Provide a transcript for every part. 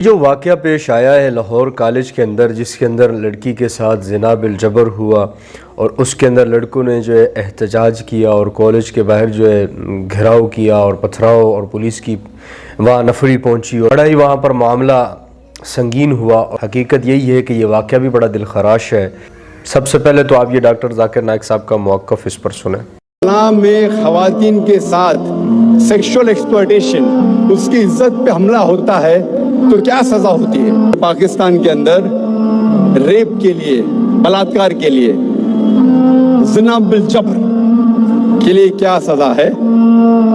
جو واقعہ پیش آیا ہے لاہور کالج کے اندر، جس کے اندر لڑکی کے ساتھ زنا بالجبر ہوا اور اس کے اندر لڑکوں نے جو ہے احتجاج کیا اور کالج کے باہر جو ہے گھیراؤ کیا اور پتھراؤ اور پولیس کی وہاں نفری پہنچی اور بڑا ہی وہاں پر معاملہ سنگین ہوا۔ اور حقیقت یہی ہے کہ یہ واقعہ بھی بڑا دل خراش ہے۔ سب سے پہلے تو آپ یہ ڈاکٹر ذاکر نائک صاحب کا موقف اس پر سنیں۔ اسلام میں خواتین کے ساتھ سیکشول ایکسپلائٹیشن، اس کی عزت پہ حملہ ہوتا ہے تو کیا سزا ہوتی ہے؟ پاکستان کے اندر ریپ کے لیے، بلاತ್ಕಾರ کے لیے، زنا بالجبر کے لیے کیا سزا ہے؟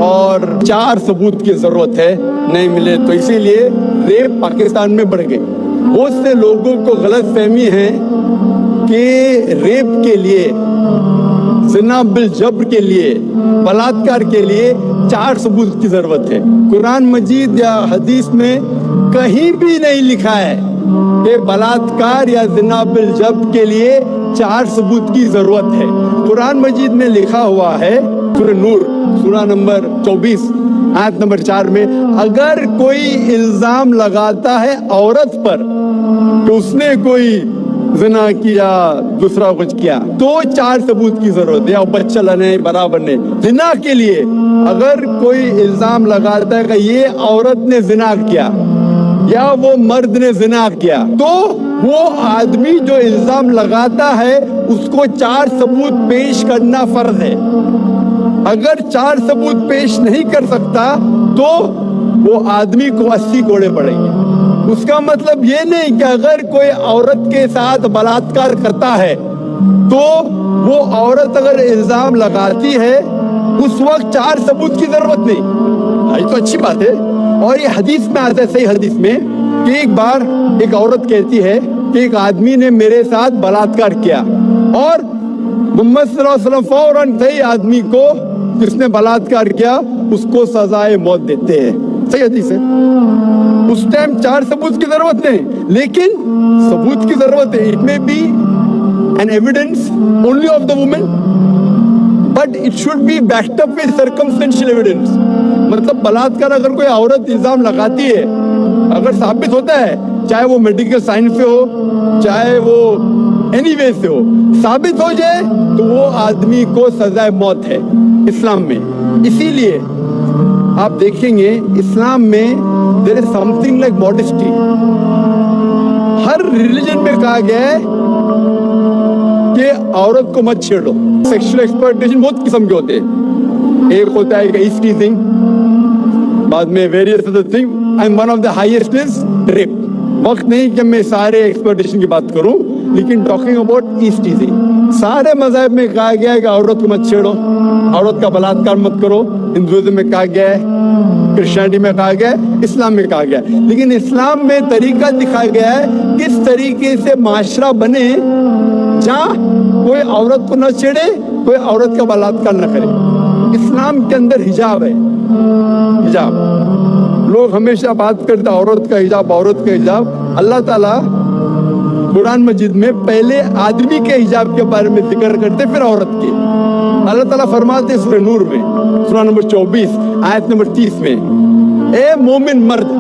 اور 4 ثبوت کی ضرورت ہے، نہیں ملے تو اسی لیے ریپ پاکستان میں بڑھ گئی۔ بہت سے لوگوں کو غلط فہمی ہے کہ ریپ کے لیے، زنا بالجبر کے لیے، بلاत्कार کے لیے 4 ثبوت کی ضرورت ہے۔ قرآن مجید یا حدیث میں کہیں بھی نہیں لکھا ہے کہ بلاत्कार یا زنا بالجبر کے لیے 4 ثبوت کی ضرورت ہے۔ قرآن مجید میں لکھا ہوا ہے، سورہ نور سورہ نمبر 24 آیت نمبر 4 میں، اگر کوئی الزام لگاتا ہے عورت پر کہ اس نے کوئی زنا کیا، دوسرا کچھ کیا، تو 4 ثبوت کی ضرورت ہے، یا بچہ لانے برابر نہیں۔ زنا کے لیے اگر کوئی الزام لگاتا ہے کہ یہ عورت نے زنا کیا یا وہ مرد نے زنا کیا، تو وہ آدمی جو الزام لگاتا ہے اس کو 4 ثبوت پیش کرنا فرض ہے۔ اگر 4 ثبوت پیش نہیں کر سکتا تو وہ آدمی کو 80 کوڑے پڑیں گے۔ اس کا مطلب یہ نہیں کہ اگر کوئی عورت کے ساتھ بلاत्कार کرتا ہے تو وہ عورت اگر الزام لگاتی ہے اس وقت 4 ثبوت کی ضرورت نہیں۔ یہ تو اچھی بات ہے۔ اور یہ حدیث میں آتا ہے، صحیح حدیث میں، کہ ایک بار ایک عورت کہتی ہے کہ ایک آدمی نے میرے ساتھ بلاत्कार کیا، اور محمد صلی اللہ علیہ وسلم فوراً صحیح آدمی کو جس نے بلاत्कार کیا اس کو سزائے موت دیتے ہیں۔ صحیح حدیث ہے۔ اس ٹائم 4 ثبوت کی ضرورت نہیں، لیکن ثبوت کی ضرورت ہے۔ اٹ میں be an evidence only of the woman, but it should be backed up with circumstantial evidence۔ مطلب بلاत्कार اگر کوئی عورت الزام لگاتی ہے، اگر ثابت ہوتا ہے، چاہے وہ میڈیکل سائنس سے ہو، چاہے وہ اینی وے سے ہو، ثابت ہو جائے تو وہ آدمی کو سزائے موت ہے اسلام میں۔ اسی لیے آپ دیکھیں گے اسلام میں there is something like modesty۔ Hare religion میں کہا گیا ہے کہ عورت کو مت چھیڑو۔ سیکشل ایکسپلائٹیشن بہت قسم کے ہوتے ہیں۔ ایک ہوتا ہے کہ ایس ٹیزنگ، بعد میں various other thing, and one of the highest is rape. وقت نہیں کہ میں سارے ایکسپلائٹیشن کی بات کروں، لیکن ٹاکنگ اباؤٹ ایس ٹیزنگ، سارے مذاہب میں کہا گیا ہے کہ عورت کو مت چھیڑو، عورت کا بلاत्कार مت کرو۔ ہندوازم میں کہا گیا ہے، کرسچینٹی میں کہا گیا ہے، اسلام میں کہا گیا ہے، لیکن اسلام میں طریقہ دکھایا گیا ہے کس طریقے سے معاشرہ بنے جہاں کوئی عورت کو نہ چھیڑے، کوئی عورت کا بلاत्कार نہ کرے۔ اسلام کے اندر حجاب ہے، حجاب۔ لوگ ہمیشہ بات کرتے عورت کا حجاب، عورت کا حجاب۔ اللہ تعالیٰ قرآن مجید میں پہلے آدمی کے حجاب کے بارے میں ذکر کرتے، پھر عورت کے۔ اللہ تعالیٰ فرماتے ہیں سورہ نور میں سورہ نمبر 24 آیت نمبر 30 میں، اے مومن مرد،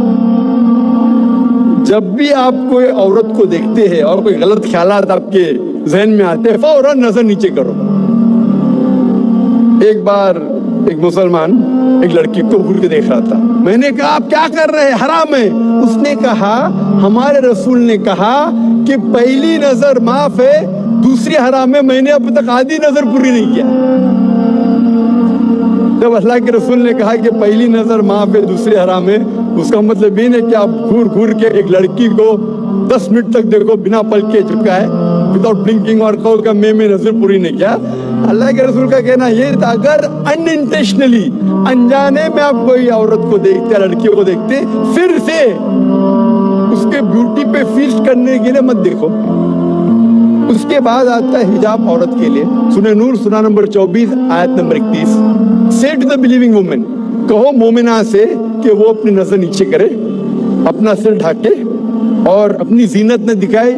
جب بھی آپ کوئی عورت کو دیکھتے ہیں اور کوئی غلط خیالات آپ کے ذہن میں آتے ہیں، فوراً نظر نیچے کرو۔ ایک بار ایک مسلمان ایک لڑکی کو گھور کے دیکھ رہا تھا۔ میں نے کہا آپ کیا کر رہے ہیں، حرام ہے۔ اس نے کہا ہمارے رسول نے کہا کہ پہلی نظر معاف ہے، دوسری حرام ہے، میں نے اب تک آدھی نظر پوری نہیں کیا۔ جب اللہ کے رسول نے کہا کہ پہلی نظر معاف ہے، دوسری حرام ہے، اس کا مطلب یہ نہیں کہ آپ گھور گھور کے ایک لڑکی کو 10 منٹ تک دیکھو بنا پل کے چپکا ہے، وداؤٹ بلنکنگ، اور کہو کہ میں نظر پوری نہیں کیا۔ اللہ کے رسول کا کہنا یہ تھا اگر ان انٹینشنلی، انجانے میں آپ کوئی عورت کو دیکھتے، لڑکی کو دیکھتے، پھر سے اس کے بیوٹی پہ فیسٹ کرنے کے لیے مت دیکھو۔ اس کے بعد آتا ہے حجاب عورت کے لیے، سورہ نور سورہ نمبر 24 آیت number 31۔ Say to the believing woman، کہو مومنہ سے کہ وہ اپنی نظر نیچے کرے، اپنا سر ڈھانکے اور اپنی زینت نہ دکھائے،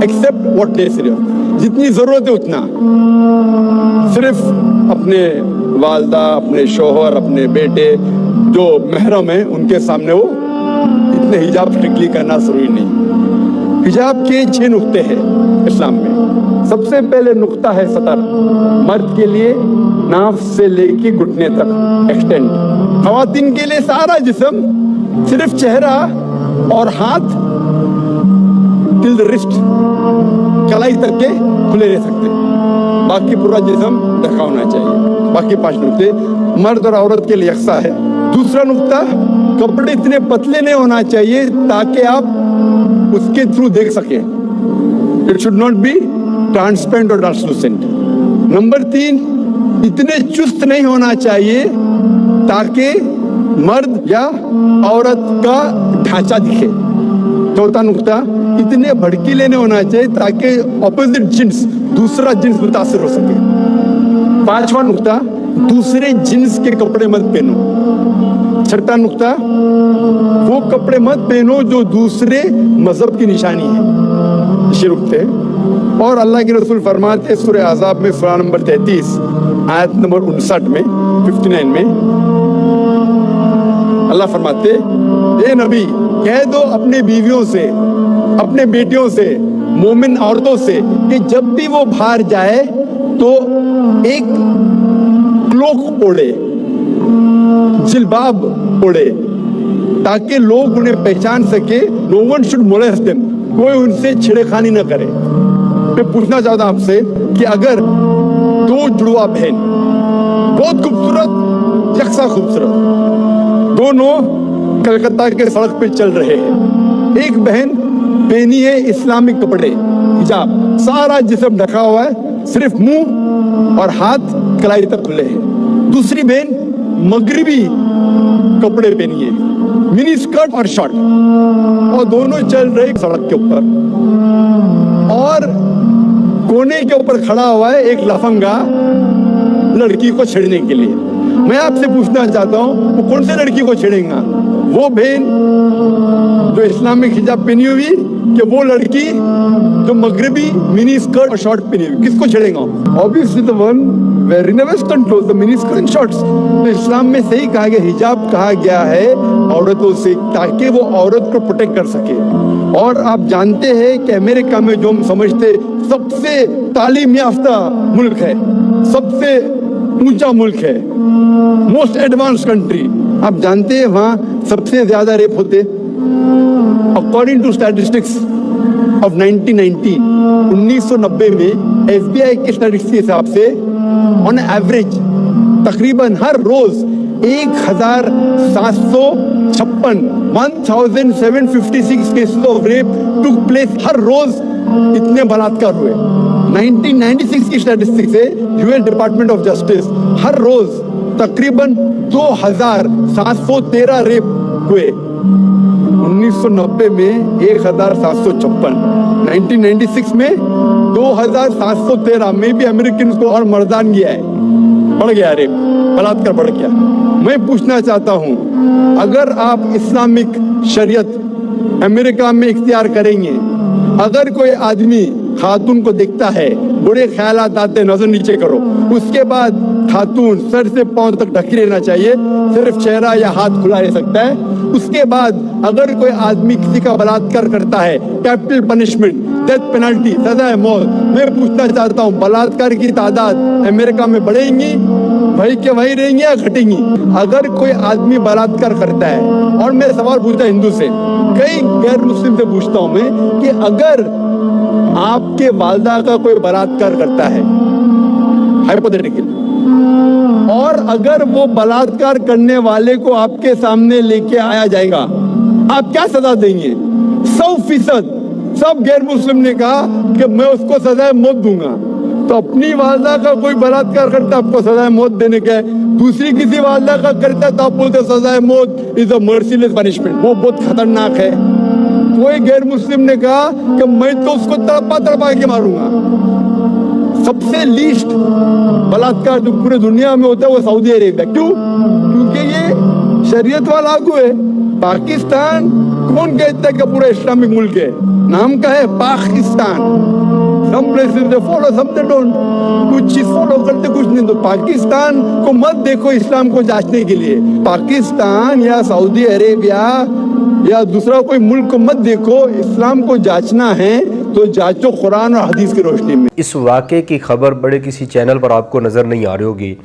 ایکسپٹ واٹ نیسری، جتنی ضرورت ہے اتنا، صرف اپنے والدہ، اپنے شوہر، اپنے بیٹے جو محرم ہیں ان کے سامنے وہ اتنا उसने हिजाब स्ट्रिक्टली करना जरूरी नहीं। हिजाब के 6 नुक्ते हैं इस्लाम में। सबसे पहले नुक्ता है सतर, मर्द के लिए नाफ से लेके घुटने तक एक्सटेंड, खवातीन के लिए सारा जिस्म, सिर्फ चेहरा और हाथ टिल द रिस्ट, कलाई तक के खुले रह सकते, बाकी पूरा जिस्म ढका होना चाहिए। बाकी 5 नुक्ते मर्द और औरत के लिए यकसा है। दूसरा नुक्ता, कपड़े इतने पतले नहीं होना चाहिए ताकि आप उसके थ्रू देख सके। It should not be transparent और ट्रांसलूसेंट। नंबर 3, इतने चुस्त नहीं होना चाहिए ताकि मर्द या औरत का ढांचा दिखे। चौथा नुक्ता, इतने भड़कीले नहीं होना चाहिए ताकि ऑपोजिट जिन्स, दूसरा जिन्स मुतासिर हो सके। 5वां नुक्ता, दूसरे जिन्स के कपड़े मत पहनो। 6वां नुक्ता, वो कपड़े मत पहनो जो दूसरे मजहब की निशानी है। ये नुक्ते और अल्लाह के रसूल फरमाते सूरह अहज़ाब में सूरा नंबर 33 आयत नंबर 59 में 59 में अल्लाह फरमाते, ए नबी कह दो अपने बीवियों से, अपने बेटियों से, मोमिन औरतों से कि जब भी वो बाहर जाए तो एक क्लोक ओढ़े, जिल्बाब ओढ़े, ताकि लोग उन्हें पहचान सके। No one should molest them, कोई उनसे छेड़खानी न करे। मैं पूछना चाहता हूं आपसे कि अगर 2 जुड़वा बहन, बहुत खूबसूरत, यकसा खूबसूरत, दोनों कलकत्ता के सड़क पे चल रहे हैं, एक बहन पहनी है इस्लामिक कपड़े, हिजाब, सारा जिस्म ढका हुआ है, सिर्फ मुंह और हाथ कलाई तक खुले हैं। दूसरी बहन मगरिबी कपड़े पहनी है, मिनी स्कर्ट और शॉर्ट, और दोनों चल रहे सड़क के ऊपर, और कोने के ऊपर खड़ा हुआ है एक लफंगा लड़की को छेड़ने के लिए। मैं आपसे पूछना चाहता हूं, वो कौन से लड़की को छेड़ेगा? वो बहन जो इस्लामिक हिजाब पहनी हुई, कि वो लड़की जो मगरिबी मिनी स्कर्ट और शॉर्ट पहनी हुई? किसको छेड़ेगा? Obviously the one wearing the western clothes, the mini skirt and shorts. तो इस्लाम में सही कहा गया, हिजाब कहा गया है औरतों से, ताकि वो औरत को प्रोटेक्ट कर सके। और आप जानते हैं कि अमेरिका में जो हम समझते सबसे तालीम याफ्ता मुल्क है, सबसे ऊंचा मुल्क है, मोस्ट एडवांस कंट्री, आप जानते हैं वहां सबसे ज्यादा रेप होते। अकॉर्डिंग टू स्टैटिस्टिक्स ऑफ 1990 में FBI के स्टैटिस्टिक्स के हिसाब से ऑन एवरेज तकरीबन हर रोज 1756 cases of rape took place. हर रोज इतने बलात्कार हुए। 1996 की स्टैटिस्टिक्स है US डिपार्टमेंट ऑफ जस्टिस, हर रोज तकरीबन 2713 रेप हुए। 1990 में 1756, 1996 में 2713 में भी अमेरिकन को और मर्दान गया है, बढ़ गया रेप, बलात्कार बढ़ गया। मैं पूछना चाहता हूं, अगर आप इस्लामिक शरीयत अमेरिका में इख्तियार करेंगे, अगर कोई आदमी खातून को देखता है, बुरे ख्यालात आते, नजर नीचे करो, उसके बाद खातून सर से पांव तक ढकी रहना चाहिए, सिर्फ चेहरा या हाथ खुला रह सकता है। उसके बाद अगर कोई आदमी किसी का बलात्कार करता है, कैपिटल पनिशमेंट, डेथ पेनल्टी, सजा है मौत। मैं पूछना चाहता हूँ, बलात्कार की तादाद अमेरिका में बढ़ेंगी, वही के वही रहेंगी या घटेंगी? अगर कोई आदमी बलात्कार करता है, और मैं सवाल पूछता हिंदू से, कई गैर मुस्लिम से पूछता हूँ मैं कि अगर आपके वालदा का कोई बलात्कार करता है, हाइपोथेटिकल, और अगर वो बलात्कार करने वाले को आपके सामने लेके आया जाएगा, आप क्या सजा देंगे? 100% सब गैर मुस्लिम ने कहा कि मैं उसको सजा मौत दूंगा। तो अपनी वालदा का कोई बलात्कार करता, आपको सजा मौत देने का है, दूसरी किसी वालदा का करता तो आप बोलते सजा मौत इज अ मर्सीलेस पनिशमेंट, वो बहुत खतरनाक है। कोई गैर मुस्लिम ने कहा कि मैं तो उसको तड़पा तड़पा के मारूंगा। सबसे लीस्ट बलात्कार जो पूरे दुनिया में होता है वो सऊदी अरेबिया। क्यों? क्योंकि ये शरीयत वाला लागू है। पाकिस्तान कौन कहता है कि पूरा इस्लामिक मुल्क है? नाम का है Pakistan. some places they follow, some they don't। कुछ चीज फॉलो करते, कुछ नहीं। तो पाकिस्तान को मत देखो इस्लाम को जांचने के लिए। पाकिस्तान या सऊदी अरेबिया या दूसरा कोई मुल्क को मत देखो, इस्लाम को जांचना है तो जांचो कुरान और हदीस की रोशनी में। इस वाक़े की खबर बड़े किसी चैनल पर आपको नज़र नहीं आ रही होगी।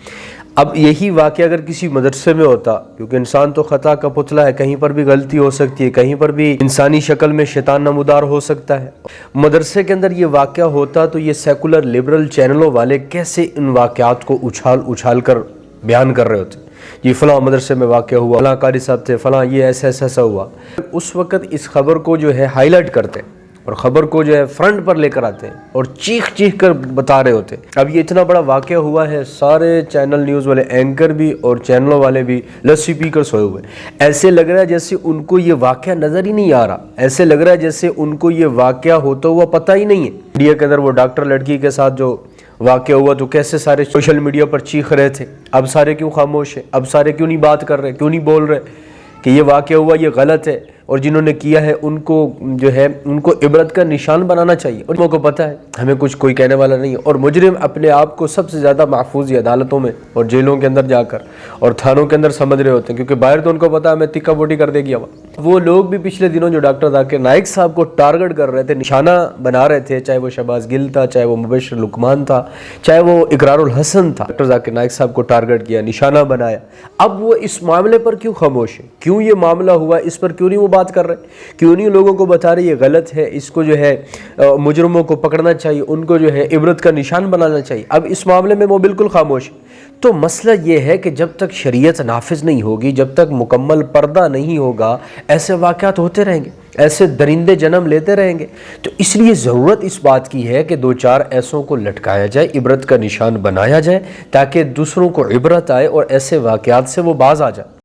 अब यही वाक़या अगर किसी मदरसे में होता, क्योंकि इंसान तो ख़ता का पुतला है, कहीं पर भी गलती हो सकती है, कहीं पर भी इंसानी शक्ल में शैतान नमूदार हो सकता है। मदरसे के अंदर ये वाक़या होता तो ये सेकुलर लिबरल चैनलों वाले कैसे इन वाक़यात को उछाल कर बयान कर रहे होते, ये फ़लाँ मदरसे में वाक़या हुआ, फ़लाँ कारी साहब थे, फ़लाँ ये ऐसा हुआ। उस वक़्त इस खबर को जो है हाईलाइट करते हैं और ख़बर को जो है फ्रंट पर लेकर आते हैं और चीख कर बता रहे होते हैं। अब ये इतना बड़ा वाक़या हुआ है, सारे चैनल न्यूज़ वाले एंकर भी और चैनलों वाले भी लस्सी पी कर सोए हुए। ऐसे लग रहा है जैसे उनको ये वाक़या नज़र ही नहीं आ रहा, ऐसे लग रहा है जैसे उनको ये वाक़या होता हुआ पता ही नहीं है। मीडिया के अंदर वो डॉक्टर लड़की के साथ जो वाक़या हुआ तो कैसे सारे सोशल मीडिया पर चीख रहे थे, अब सारे क्यों खामोश हैं, अब सारे क्यों नहीं बात कर रहे, क्यों नहीं बोल रहे कि ये वाक़या हुआ, ये गलत है और जिन्होंने किया है उनको जो है उनको इबरत का निशान बनाना चाहिए। और उनको पता है हमें कुछ कोई कहने वाला नहीं है। और मुजरिम अपने आप को सबसे ज़्यादा महफूज अदालतों में और जेलों के अंदर जाकर और थानों के अंदर समझ रहे होते हैं, क्योंकि बाहर तो उनको पता है हमें तिक्का बोटी कर देगी हवा। वो लोग भी पिछले दिनों जो डॉक्टर जाकिर नाइक साहब को टारगेट कर रहे थे, निशाना बना रहे थे, चाहे वो शहबाज गिल था, चाहे वो मुबशर लुकमान था, चाहे वो इकरारुल हसन था, डॉक्टर जाकिर नाइक साहब को टारगेट किया, निशाना बनाया। अब वो इस मामले पर क्यों खामोश है, क्यों ये मामला हुआ इस पर क्यों नहीं वो बात कर रहे, क्यों नहीं लोगों को बता रहे ये गलत है, इसको जो है मुजरमों को पकड़ना चाहिए, उनको जो है इबरत का निशान बनाना चाहिए। अब इस मामले में वो बिल्कुल खामोश है। तो मसला ये है कि जब तक शरीयत नाफिज नहीं होगी, जब तक मुकम्मल पर्दा नहीं होगा, ऐसे वाक़यात होते रहेंगे, ऐसे दरिंदे जन्म लेते रहेंगे। तो इसलिए ज़रूरत इस बात की है कि दो चार ऐसों को लटकाया जाए, इबरत का निशान बनाया जाए, ताकि दूसरों को इबरत आए और ऐसे वाक़यात से वो बाज आ जाए।